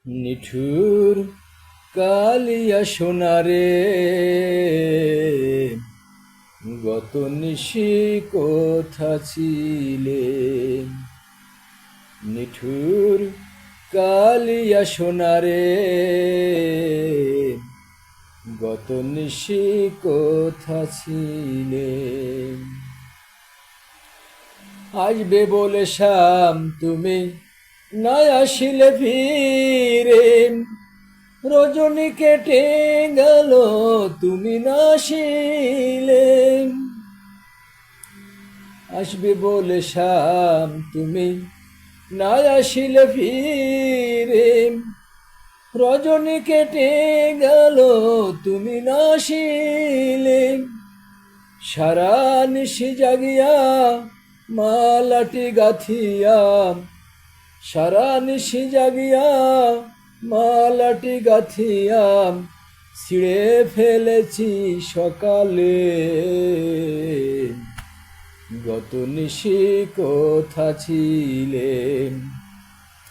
নিঠুর কালিয়া সোনারে গত নিশি কোথা ছিলে। নিঠুর কালিয়া সোনারে গত নিশি কোথা ছিলে। আসবে বলে শাম তুমি না আসিলে ফিরে, রজনী কেটে গেল তুমি না আসিলে। আসবে বলে শাম তুমি না আসিলে ফিরে, রজনী কেটে গেল তুমি না আসিলে। সারা নিশি জাগিয়া মালাটি গাথিয়া, সারা নিশি জাগিয়া মালাটি গাথিয়া ছিঁড়ে ফেলেছি সকালে। গত নিশি কোথা ছিলে।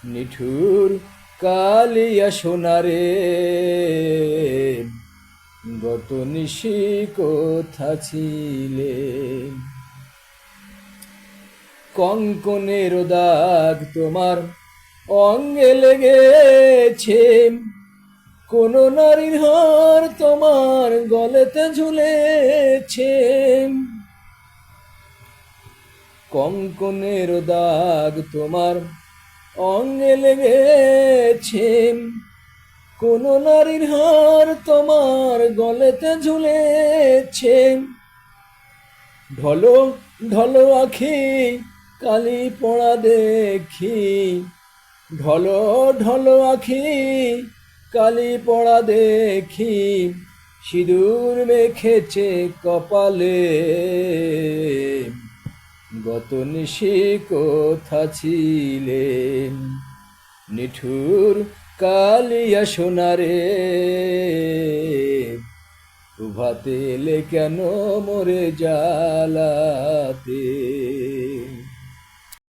নিঠুর কালিয়া সোনারে গত নিশি কোথা ছিলে। কঙ্কনের দাগ তোমার অঙ্গে লেগেছে, কোন নারীর হার তোমার গলেতে ঝুলেছে। কঙ্কনের দাগ তোমার অঙ্গে লেগেছে, কোন নারীর হার তোমার গলেতে ঝুলেছে। ঢলো ঢলো আখি কালি পড়া দেখি, ঢলো ঢলো আখি কালি পড়া দেখি, সিঁদুর মেখেছে কপালে। গত নিশি কোথা ছিলে। নিঠুর কালিয়া সোনারে প্রভাতে এলে কেন মোরে জ্বালাতে।